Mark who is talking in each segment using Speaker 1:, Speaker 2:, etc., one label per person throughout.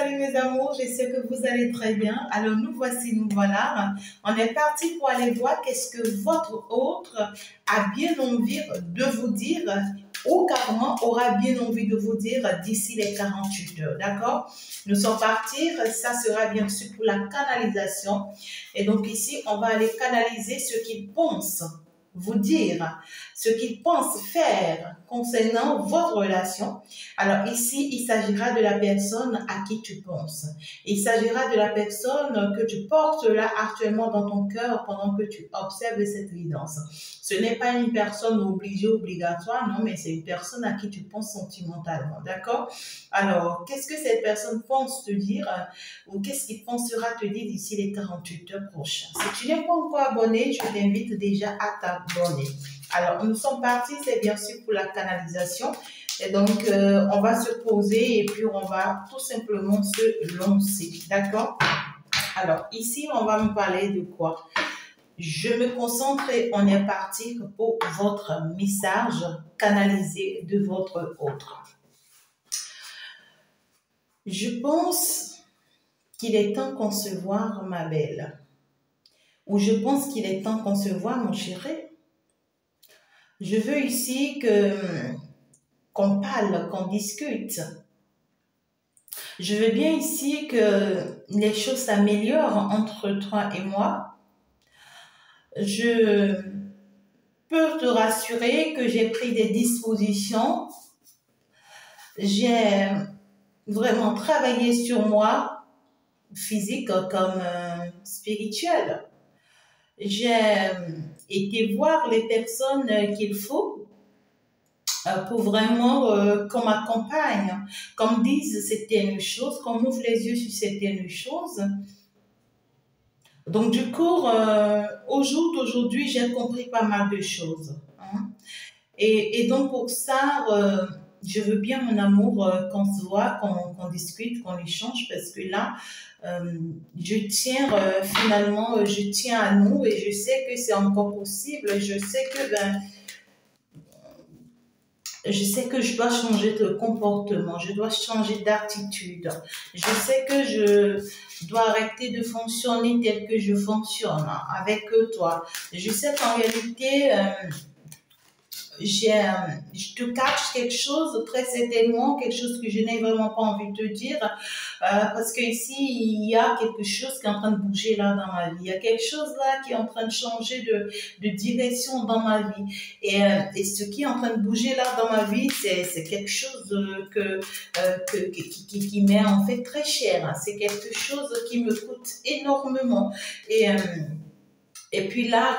Speaker 1: salut mes amours, je sais que vous allez très bien. Alors nous voici, nous voilà. On est parti pour aller voir qu'est-ce que votre autre a bien envie de vous dire ou carrément aura bien envie de vous dire d'ici les 48 heures, d'accord? Nous sommes partis, ça sera bien sûr pour la canalisation. Et donc ici, on va aller canaliser ce qu'il pense vous dire, ce qu'il pense faire concernant votre relation. Alors ici, il s'agira de la personne à qui tu penses. Il s'agira de la personne que tu portes là actuellement dans ton cœur pendant que tu observes cette évidence. Ce n'est pas une personne obligée, obligatoire, non, mais c'est une personne à qui tu penses sentimentalement, d'accord? Alors, qu'est-ce que cette personne pense te dire ou qu'est-ce qu'il pensera te dire d'ici les 48 heures prochaines? Si tu n'es pas encore abonné, je t'invite déjà à t'abonner. Alors, nous sommes partis, c'est bien sûr pour la canalisation. Et donc, on va se poser et puis on va tout simplement se lancer. D'accord? Alors, ici, on va me parler de quoi? Je me concentre et on est parti pour votre message canalisé de votre autre. Je pense qu'il est temps qu'on se voit, ma belle. Ou je pense qu'il est temps qu'on se voit, mon chéri. Je veux ici qu'on parle, qu'on discute. Je veux bien ici que les choses s'améliorent entre toi et moi. Je peux te rassurer que j'ai pris des dispositions. J'ai vraiment travaillé sur moi, physique comme spirituel. J'ai été voir les personnes qu'il faut pour vraiment qu'on m'accompagne, qu'on me dise certaines choses, qu'on m'ouvre les yeux sur certaines choses. Donc du coup, au jour d'aujourd'hui, j'ai compris pas mal de choses. Hein. Et donc pour ça, je veux bien, mon amour, qu'on se voit, qu'on discute, qu'on échange, parce que là, je tiens finalement, je tiens à nous et je sais que c'est encore possible. Je sais que je dois changer de comportement, je dois changer d'attitude. Je sais que je dois arrêter de fonctionner tel que je fonctionne avec toi. Je sais qu'en réalité, je te cache quelque chose, très certainement, quelque chose que je n'ai vraiment pas envie de te dire, parce que ici, il y a quelque chose qui est en train de bouger là dans ma vie. Il y a quelque chose là qui est en train de changer de direction dans ma vie. Et ce qui est en train de bouger là dans ma vie, c'est quelque chose qui m'est en fait très cher. Hein. C'est quelque chose qui me coûte énormément. Et puis là,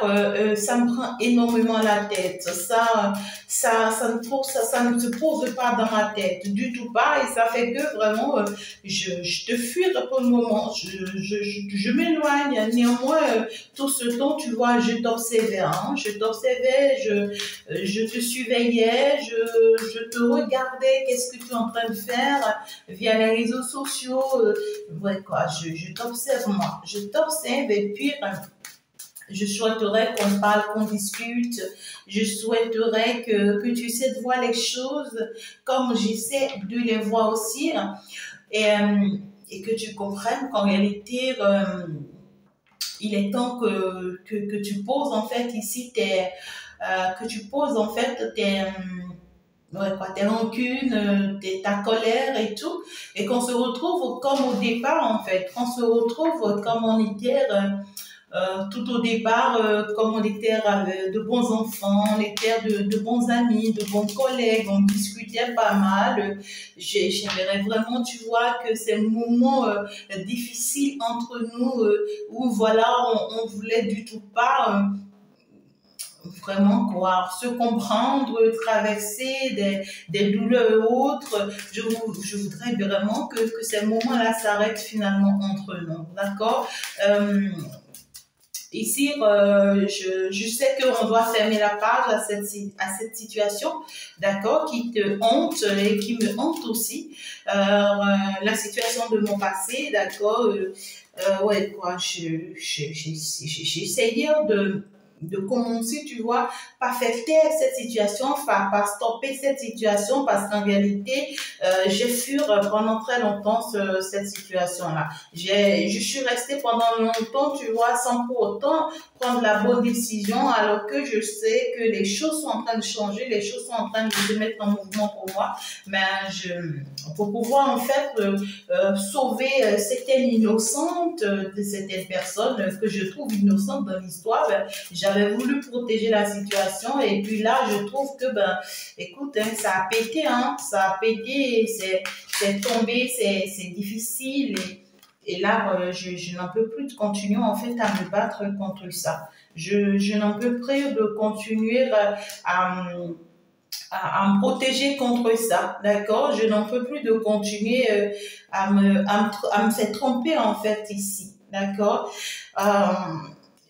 Speaker 1: ça me prend énormément la tête. Ça ne se pose pas dans ma tête du tout pas. Et ça fait que vraiment, je te fuis pour le moment. Je m'éloigne. Néanmoins, tout ce temps, tu vois, je t'observais. Hein, je t'observais, je te surveillais, je te regardais. Qu'est-ce que tu es en train de faire via les réseaux sociaux. Ouais, quoi, je t'observe, moi. Je t'observe et puis... je souhaiterais qu'on parle, qu'on discute. Je souhaiterais que tu essaies de voir les choses comme j'essaie de les voir aussi. Et que tu comprennes qu'en réalité, il est temps que tu poses en fait ici tes rancunes, ta colère et tout, et qu'on se retrouve comme au départ en fait, qu'on se retrouve comme on était tout au départ, comme on était de bons enfants, on était de bons amis, de bons collègues, on discutait pas mal. J'aimerais vraiment, tu vois, que ces moments difficiles entre nous, où voilà, on voulait du tout pas vraiment quoi, se comprendre, traverser des douleurs et autres. Je voudrais vraiment que ces moments-là s'arrêtent finalement entre nous, d'accord? Ici, je sais qu'on doit fermer la page à cette situation, d'accord, qui te hante et qui me hante aussi. La situation de mon passé, d'accord, ouais, quoi, j'ai essayé de commencer, tu vois, par faire taire cette situation, par stopper cette situation, parce qu'en réalité, j'ai fui pendant très longtemps cette situation-là. Je suis restée pendant longtemps, tu vois, sans pour autant prendre la bonne décision, alors que je sais que les choses sont en train de changer, les choses sont en train de se mettre en mouvement pour moi. Mais pour pouvoir en fait sauver certaines innocentes de certaines personnes que je trouve innocentes dans l'histoire, j'avais voulu protéger la situation et puis là je trouve que écoute, hein, ça a pété, hein, ça a pété, c'est tombé, c'est difficile et là je n'en peux plus de continuer en fait à me battre contre ça. Je n'en peux plus de continuer à me protéger contre ça, d'accord? Je n'en peux plus de continuer à me faire tromper en fait ici, d'accord?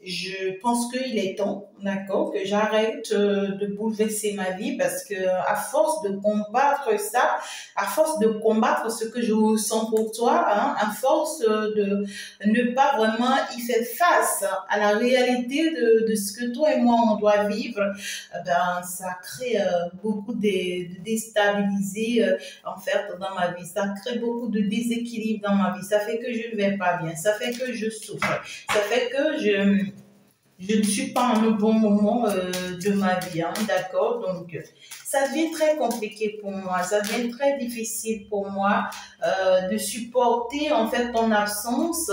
Speaker 1: Je pense qu'il est temps, d'accord, que j'arrête de bouleverser ma vie parce que à force de combattre ça, à force de combattre ce que je ressens pour toi, hein, à force de ne pas vraiment y faire face à la réalité de ce que toi et moi on doit vivre, ça crée beaucoup de déstabilisé en fait dans ma vie. Ça crée beaucoup de déséquilibre dans ma vie. Ça fait que je ne vais pas bien. Ça fait que je souffre. Ça fait que je ne suis pas en un bon moment de ma vie, hein, d'accord? Donc, ça devient très compliqué pour moi, ça devient très difficile pour moi de supporter en fait ton absence,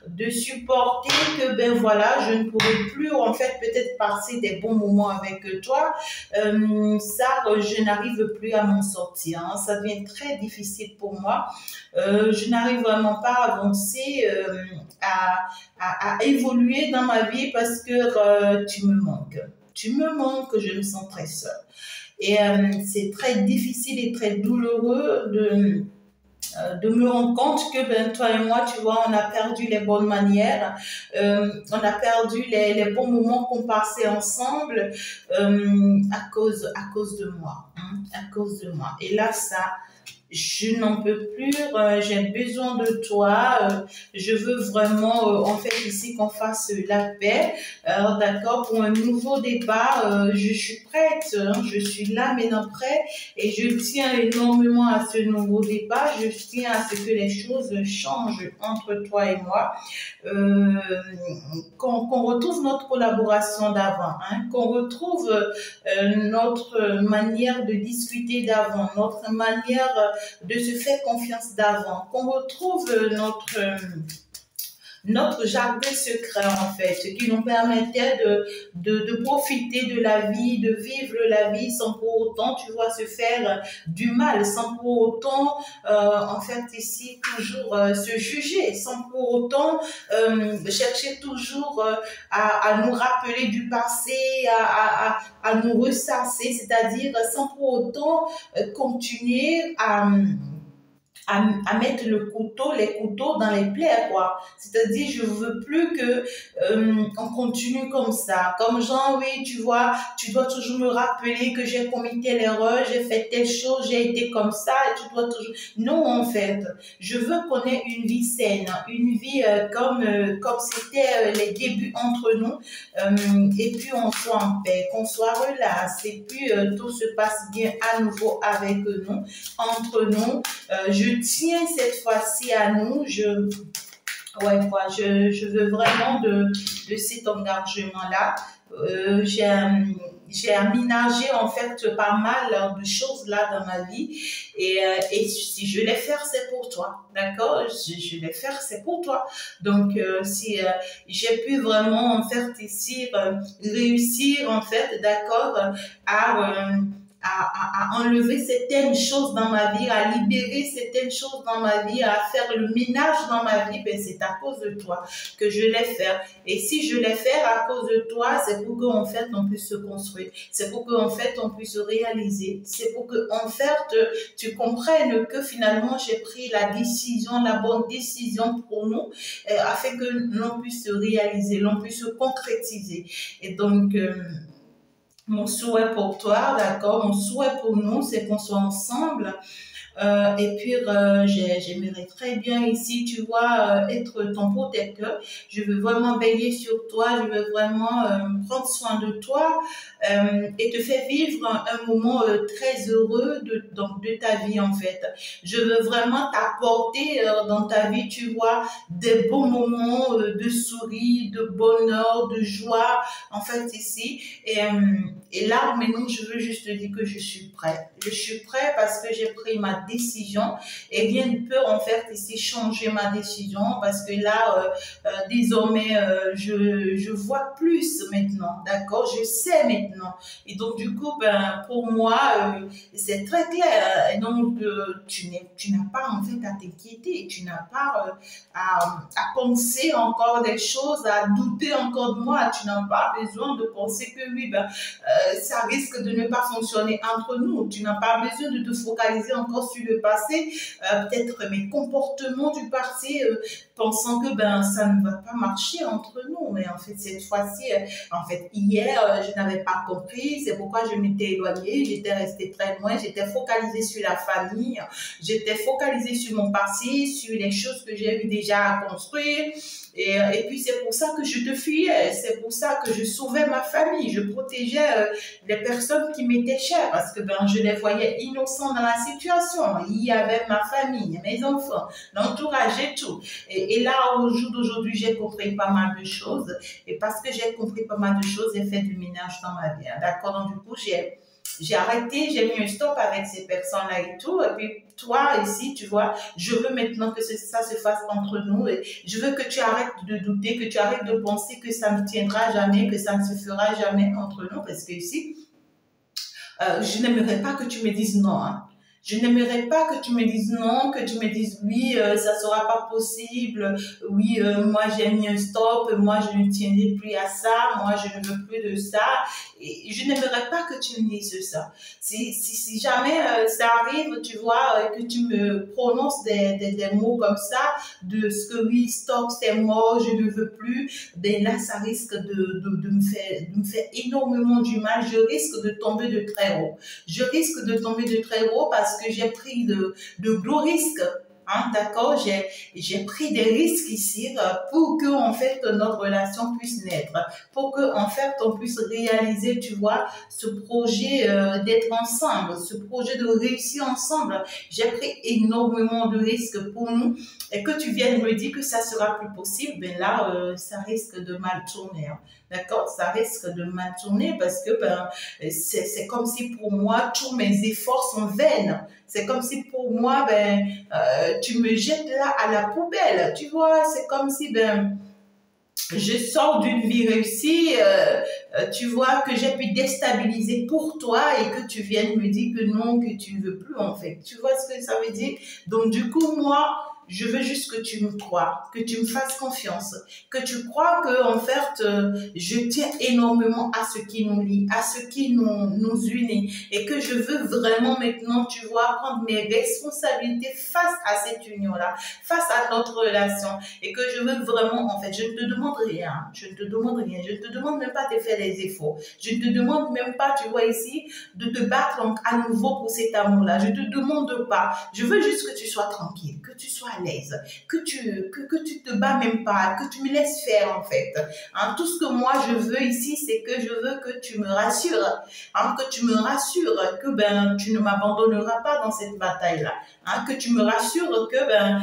Speaker 1: de supporter que ben voilà, je ne pourrai plus en fait peut-être passer des bons moments avec toi. Je n'arrive plus à m'en sortir, hein, ça devient très difficile pour moi. Je n'arrive vraiment pas à avancer, à évoluer dans ma vie parce que tu me manques. Tu me manques, je me sens très seule. Et c'est très difficile et très douloureux de me rendre compte que ben, toi et moi, tu vois, on a perdu les bonnes manières, on a perdu les bons moments qu'on passait ensemble à cause de moi, hein, à cause de moi. Et là, ça, je n'en peux plus, j'ai besoin de toi, je veux vraiment, en fait, ici qu'on fasse la paix, d'accord, pour un nouveau départ, je suis prête, hein, je suis là maintenant prête et je tiens énormément à ce nouveau départ, je tiens à ce que les choses changent entre toi et moi, euh, qu'on retrouve notre collaboration d'avant, hein, qu'on retrouve notre manière de discuter d'avant, notre manière de se faire confiance d'avant, qu'on retrouve notre jardin secret en fait, qui nous permettait de profiter de la vie, de vivre la vie sans pour autant, tu vois, se faire du mal, sans pour autant, en fait, ici, toujours se juger, sans pour autant chercher toujours à nous rappeler du passé, à nous ressasser, c'est-à-dire sans pour autant continuer à mettre les couteaux dans les plaies, quoi. C'est-à-dire, je veux plus que on continue comme ça. Comme genre, oui, tu vois, tu dois toujours me rappeler que j'ai commis telle erreur, j'ai fait telle chose, j'ai été comme ça, et tu dois toujours... Non, en fait, je veux qu'on ait une vie saine, une vie comme c'était les débuts entre nous, et puis on soit en paix, qu'on soit relax, et puis tout se passe bien à nouveau avec nous, entre nous. Je tiens cette fois-ci à nous. Je veux vraiment de cet engagement-là. J'ai aménagé en fait pas mal de choses là dans ma vie et si je les faire c'est pour toi, d'accord, je les faire c'est pour toi, donc si j'ai pu vraiment en fait ici réussir en fait, d'accord, à à enlever certaines choses dans ma vie, à libérer certaines choses dans ma vie, à faire le ménage dans ma vie, ben c'est à cause de toi que je l'ai fait. Et si je l'ai fait à cause de toi, c'est pour qu'en fait on puisse se construire, c'est pour qu'en fait on puisse se réaliser, c'est pour que en fait tu comprennes que finalement j'ai pris la décision, la bonne décision pour nous, afin que l'on puisse se réaliser, l'on puisse se concrétiser. Et donc mon souhait pour toi, d'accord, mon souhait pour nous, c'est qu'on soit ensemble Et puis, j'aimerais très bien ici, tu vois, être ton protecteur. Je veux vraiment veiller sur toi, je veux vraiment prendre soin de toi et te faire vivre un moment très heureux de ta vie, en fait. Je veux vraiment t'apporter dans ta vie, tu vois, des beaux moments de souris, de bonheur, de joie, en fait, ici. Et là, maintenant, je veux juste te dire que je suis prête. Je suis prête parce que j'ai pris ma décision et rien ne peut en fait ici changer ma décision parce que là, désormais, je vois plus maintenant, d'accord? Je sais maintenant. Et donc, du coup, ben, pour moi, c'est très clair. Et donc, tu n'as pas en fait à t'inquiéter, tu n'as pas à penser encore des choses, à douter encore de moi. Tu n'as pas besoin de penser que oui, ben, ça risque de ne pas fonctionner entre nous. Tu n'as pas besoin de te focaliser encore sur le passé, peut-être mes comportements du passé, pensant que ben ça ne va pas marcher entre nous. Mais en fait, cette fois-ci, en fait, hier, je n'avais pas compris. C'est pourquoi je m'étais éloignée. J'étais restée très loin. J'étais focalisée sur la famille. J'étais focalisée sur mon passé, sur les choses que j'ai eu déjà à construire. Et puis c'est pour ça que je te fuyais, c'est pour ça que je sauvais ma famille, je protégeais les personnes qui m'étaient chères parce que ben, je les voyais innocents dans la situation. Il y avait ma famille, mes enfants, l'entourage et tout. Et là, au jour d'aujourd'hui, j'ai compris pas mal de choses. Et parce que j'ai compris pas mal de choses, j'ai fait du ménage dans ma vie. Hein, d'accord? Donc du coup, j'ai arrêté, j'ai mis un stop avec ces personnes-là et tout. Et puis, toi, ici, tu vois, je veux maintenant que ça se fasse entre nous. Et je veux que tu arrêtes de douter, que tu arrêtes de penser que ça ne tiendra jamais, que ça ne se fera jamais entre nous. Parce que ici, je n'aimerais pas que tu me dises non. Hein. Je n'aimerais pas que tu me dises non, que tu me dises oui, ça sera pas possible. Oui, moi j'ai mis un stop, moi je ne tiendrai plus à ça, moi je ne veux plus de ça. Et je n'aimerais pas que tu me dises ça. Si jamais ça arrive, tu vois, que tu me prononces des mots comme ça, de ce que oui, stop, c'est mort, je ne veux plus, ben là ça risque de me faire énormément du mal. Je risque de tomber de très haut. Je risque de tomber de très haut parce que j'ai pris de gros risques. Hein, d'accord, j'ai pris des risques ici pour que en fait notre relation puisse naître, pour que en fait on puisse réaliser, tu vois, ce projet d'être ensemble, ce projet de réussir ensemble. J'ai pris énormément de risques pour nous et que tu viennes me dire que ça sera plus possible, ben là ça risque de mal tourner. Hein. D'accord, ça risque de mal tourner parce que ben c'est comme si pour moi tous mes efforts sont vains. C'est comme si pour moi ben tu me jettes là à la poubelle. Tu vois, c'est comme si ben je sors d'une vie réussie, tu vois, que j'ai pu déstabiliser pour toi et que tu viennes me dire que non, que tu ne veux plus en fait. Tu vois ce que ça veut dire? Donc du coup, moi, je veux juste que tu me crois, que tu me fasses confiance, que tu crois que en fait, je tiens énormément à ce qui nous lie, à ce qui nous unit et que je veux vraiment maintenant, tu vois, prendre mes responsabilités face à cette union-là, face à notre relation et que je veux vraiment, en fait, je ne te demande rien, je ne te demande rien, je ne te demande même pas de faire les efforts, je ne te demande même pas, tu vois ici, de te battre donc à nouveau pour cet amour-là, je ne te demande pas, je veux juste que tu sois tranquille, que tu sois à l'aise, que tu te bats même pas, que tu me laisses faire en fait. Hein, tout ce que moi je veux ici, c'est que je veux que tu me rassures, hein, que tu me rassures que ben tu ne m'abandonneras pas dans cette bataille-là, hein, que tu me rassures que ben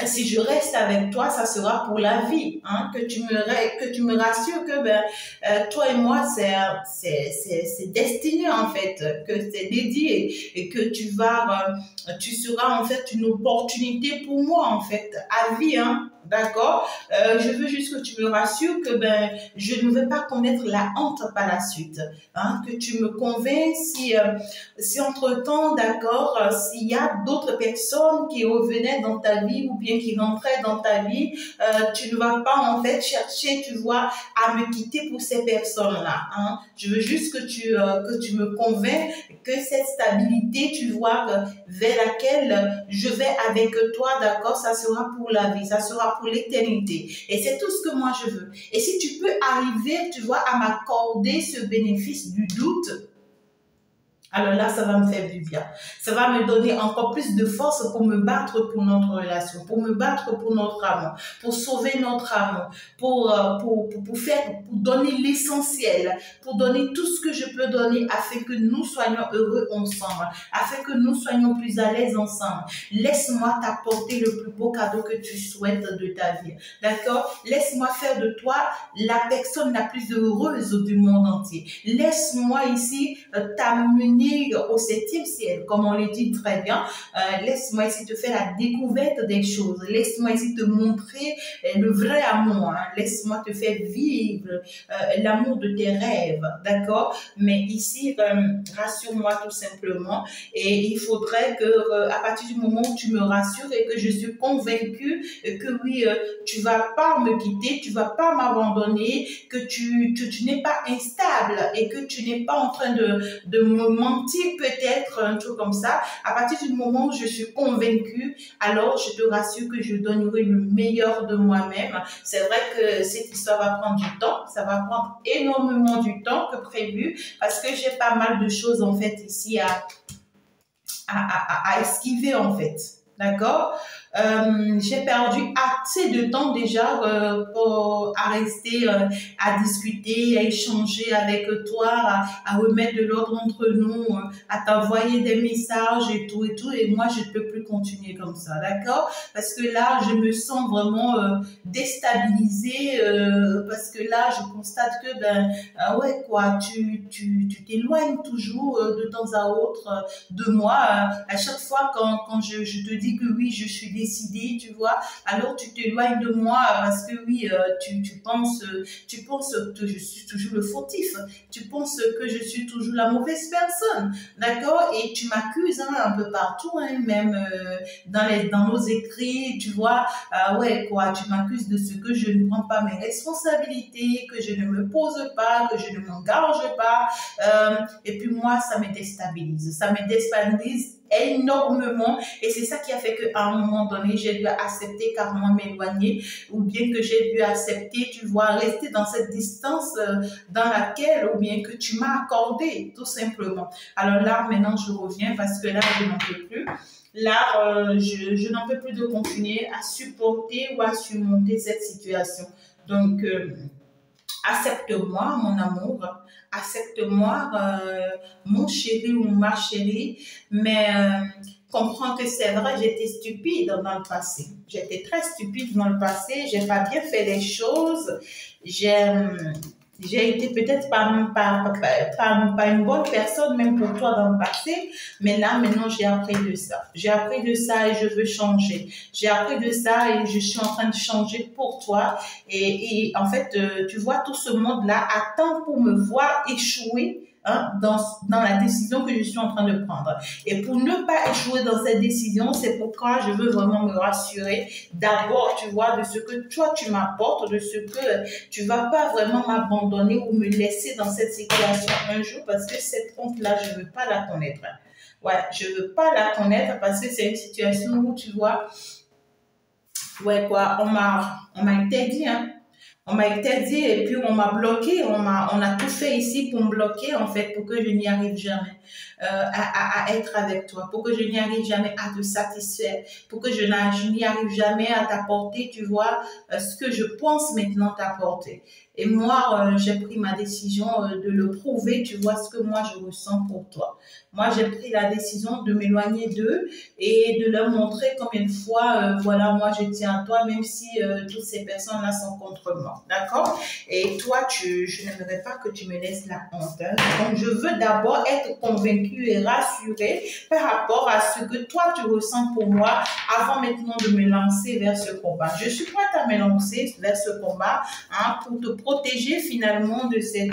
Speaker 1: si je reste avec toi, ça sera pour la vie. Hein, que tu me rassures que ben, toi et moi, c'est destiné en fait, que c'est dédié et que tu seras en fait une opportunité pour moi en fait, à vie. Hein, d'accord. Je veux juste que tu me rassures que ben, je ne vais pas connaître la honte par la suite. Hein, que tu me convaincs si entre-temps, d'accord, s'il y a d'autres personnes qui revenaient dans ta vie ou bien qui rentraient dans ta vie, tu ne vas pas en fait chercher, tu vois, à me quitter pour ces personnes-là. Hein. Je veux juste que tu me convaincs que cette stabilité, tu vois, vers laquelle je vais avec toi, d'accord, ça sera pour la vie, ça sera pour l'éternité. Et c'est tout ce que moi je veux. Et si tu peux arriver, tu vois, à m'accorder ce bénéfice du doute, Alors là, ça va me faire du bien. Ça va me donner encore plus de force pour me battre pour notre relation, pour me battre pour notre amour, pour sauver notre amour, pour donner l'essentiel, pour donner tout ce que je peux donner afin que nous soyons heureux ensemble, afin que nous soyons plus à l'aise ensemble. Laisse-moi t'apporter le plus beau cadeau que tu souhaites de ta vie. D'accord? Laisse-moi faire de toi la personne la plus heureuse du monde entier. Laisse-moi ici t'amener au septième ciel, comme on le dit très bien. Laisse-moi ici te faire la découverte des choses. Laisse-moi ici te montrer le vrai amour. Hein. Laisse-moi te faire vivre l'amour de tes rêves. D'accord? Mais ici, rassure-moi tout simplement. Et il faudrait que, à partir du moment où tu me rassures et que je suis convaincue que oui, tu vas pas me quitter, tu vas pas m'abandonner, que tu n'es pas instable et que tu n'es pas en train de me mentir peut-être, un truc comme ça. À partir du moment où je suis convaincue, alors je te rassure que je donnerai le meilleur de moi-même. C'est vrai que cette histoire va prendre du temps, ça va prendre énormément du temps que prévu parce que j'ai pas mal de choses en fait ici à esquiver en fait. D'accord? J'ai perdu assez de temps déjà à rester, à discuter, à échanger avec toi, à remettre de l'ordre entre nous, à t'envoyer des messages et tout et tout. Et moi, je ne peux plus continuer comme ça, d'accord? Parce que là, je me sens vraiment déstabilisée parce que là, je constate que ouais quoi, tu t'éloignes toujours de temps à autre de moi. À chaque fois quand je te dis que oui, je suis décidée, tu vois, alors tu t'éloignes de moi parce que oui, tu penses que je suis toujours le fautif, tu penses que je suis toujours la mauvaise personne, d'accord? Et tu m'accuses hein, un peu partout, hein, même dans nos écrits, tu vois, ouais quoi, tu m'accuses de ce que je ne prends pas mes responsabilités, que je ne me pose pas, que je ne m'engage pas, et puis moi, ça me déstabilise énormément et c'est ça qui a fait qu'à un moment donné j'ai dû accepter carrément m'éloigner ou bien que j'ai dû accepter tu vois rester dans cette distance dans laquelle ou bien que tu m'as accordé tout simplement. Alors là maintenant je reviens parce que là je n'en peux plus. Là je n'en peux plus de continuer à supporter ou à surmonter cette situation. Donc accepte-moi, mon amour. Accepte-moi, mon chéri ou ma chérie. Mais comprends que c'est vrai, j'étais stupide dans le passé. J'étais très stupide dans le passé. J'ai pas bien fait les choses. J'ai été peut-être pas une bonne personne, même pour toi dans le passé, mais là, maintenant, j'ai appris de ça. J'ai appris de ça et je veux changer. J'ai appris de ça et je suis en train de changer pour toi. Et en fait, tu vois, tout ce monde-là attend pour me voir échouer hein, dans la décision que je suis en train de prendre. Et pour ne pas échouer dans cette décision, c'est pourquoi je veux vraiment me rassurer d'abord, tu vois, de ce que toi, tu m'apportes, de ce que tu vas pas vraiment m'abandonner ou me laisser dans cette situation un jour parce que cette honte-là, je veux pas la connaître. Ouais, je veux pas la connaître parce que c'est une situation où, tu vois, ouais, quoi, on m'a interdit, hein. On m'a interdit et puis on m'a bloqué. On a tout fait ici pour me bloquer, en fait, pour que je n'y arrive jamais à être avec toi, pour que je n'y arrive jamais à te satisfaire, pour que je n'y arrive jamais à t'apporter, tu vois, ce que je pense maintenant t'apporter. Et moi, j'ai pris ma décision de le prouver, tu vois, ce que moi je ressens pour toi. Moi, j'ai pris la décision de m'éloigner d'eux et de leur montrer combien de fois, voilà, moi je tiens à toi, même si toutes ces personnes-là sont contre moi. D'accord? Et toi, je n'aimerais pas que tu me laisses la honte. Hein. Donc, je veux d'abord être convaincue et rassurée par rapport à ce que toi, tu ressens pour moi avant maintenant de me lancer vers ce combat. Je suis prête à me lancer vers ce combat hein, pour te protéger finalement de cette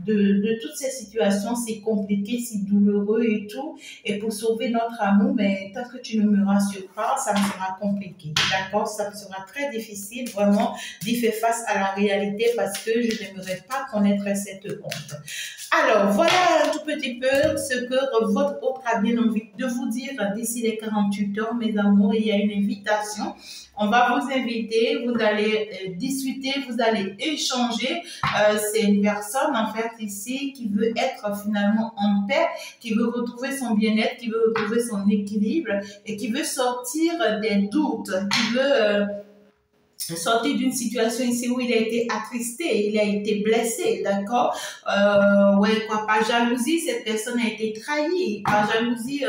Speaker 1: de toutes ces situations si compliquées, si douloureuses et tout, et pour sauver notre amour, mais tant que tu ne me rassures pas, ça me sera compliqué, d'accord? Ça me sera très difficile vraiment d'y faire face à la réalité parce que je n'aimerais pas connaître cette honte. Alors, voilà un tout petit peu ce que votre hôte a bien envie de vous dire d'ici les 48 heures, mes amours. Il y a une invitation. On va vous inviter, vous allez discuter, vous allez échanger. C'est une personne, en fait, carte ici qui veut être finalement en paix, qui veut retrouver son bien-être, qui veut retrouver son équilibre et qui veut sortir des doutes, qui veut sortir d'une situation ici où il a été attristé, il a été blessé, d'accord? Ouais, quoi, par jalousie, cette personne a été trahie. Par jalousie,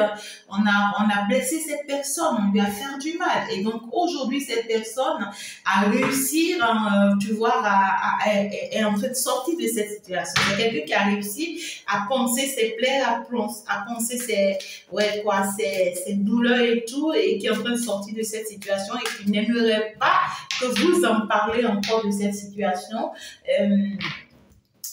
Speaker 1: on a blessé cette personne, on lui a fait du mal. Et donc, aujourd'hui, cette personne a réussi, tu vois, est en train de sortir de cette situation. C'est quelqu'un qui a réussi à penser ses plaies, à penser ses, ouais, quoi, ses douleurs et tout, et qui est en train de sortir de cette situation et qui n'aimerait pas que vous en parlez encore de cette situation.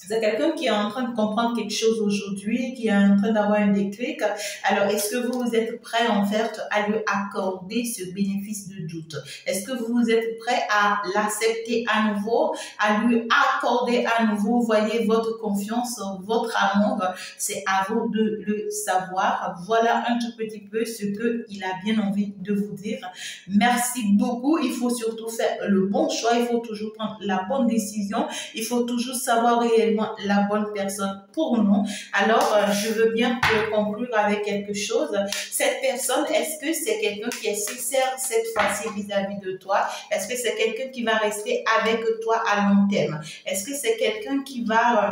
Speaker 1: C'est quelqu'un qui est en train de comprendre quelque chose aujourd'hui, qui est en train d'avoir un déclic. Alors, est-ce que vous êtes prêt en fait à lui accorder ce bénéfice de doute? Est-ce que vous êtes prêt à l'accepter à nouveau, à lui accorder à nouveau, voyez, votre confiance, votre amour? C'est à vous de le savoir. Voilà un tout petit peu ce qu'il a bien envie de vous dire. Merci beaucoup. Il faut surtout faire le bon choix. Il faut toujours prendre la bonne décision. Il faut toujours savoir réellement la bonne personne pour nous. Alors, je veux bien conclure avec quelque chose. Cette personne, est-ce que c'est quelqu'un qui est sincère cette fois-ci vis-à-vis de toi? Est-ce que c'est quelqu'un qui va rester avec toi à long terme? Est-ce que c'est quelqu'un qui va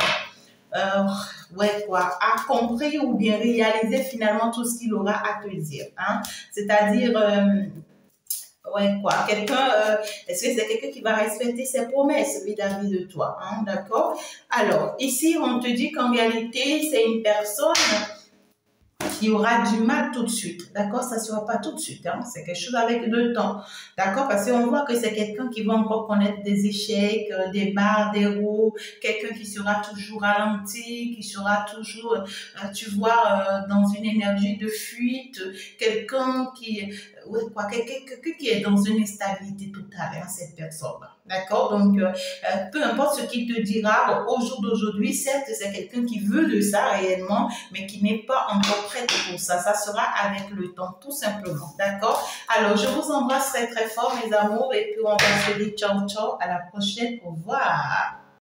Speaker 1: ouais, quoi, accomplir ou bien réaliser finalement tout ce qu'il aura à te dire, hein? C'est-à-dire ouais, quoi. Quelqu'un, est-ce que c'est quelqu'un qui va respecter ses promesses vis-à-vis de toi, hein, d'accord? Alors, ici, on te dit qu'en réalité, c'est une personne qui aura du mal tout de suite, d'accord? Ça ne sera pas tout de suite, hein? C'est quelque chose avec le temps, d'accord? Parce qu'on voit que c'est quelqu'un qui va encore connaître des échecs, des bas, des hauts, quelqu'un qui sera toujours ralenti, qui sera toujours, tu vois, dans une énergie de fuite, quelqu'un qui, ouais, quoi, quelqu'un qui est dans une instabilité totale, hein, cette personne, d'accord? Donc, peu importe ce qu'il te dira au jour d'aujourd'hui, certes, c'est quelqu'un qui veut de ça réellement, mais qui n'est pas encore prêt pour ça. Ça sera avec le temps, tout simplement. D'accord? Alors, je vous embrasse très, très fort, mes amours, et puis on va se dire ciao, ciao, à la prochaine. Au revoir.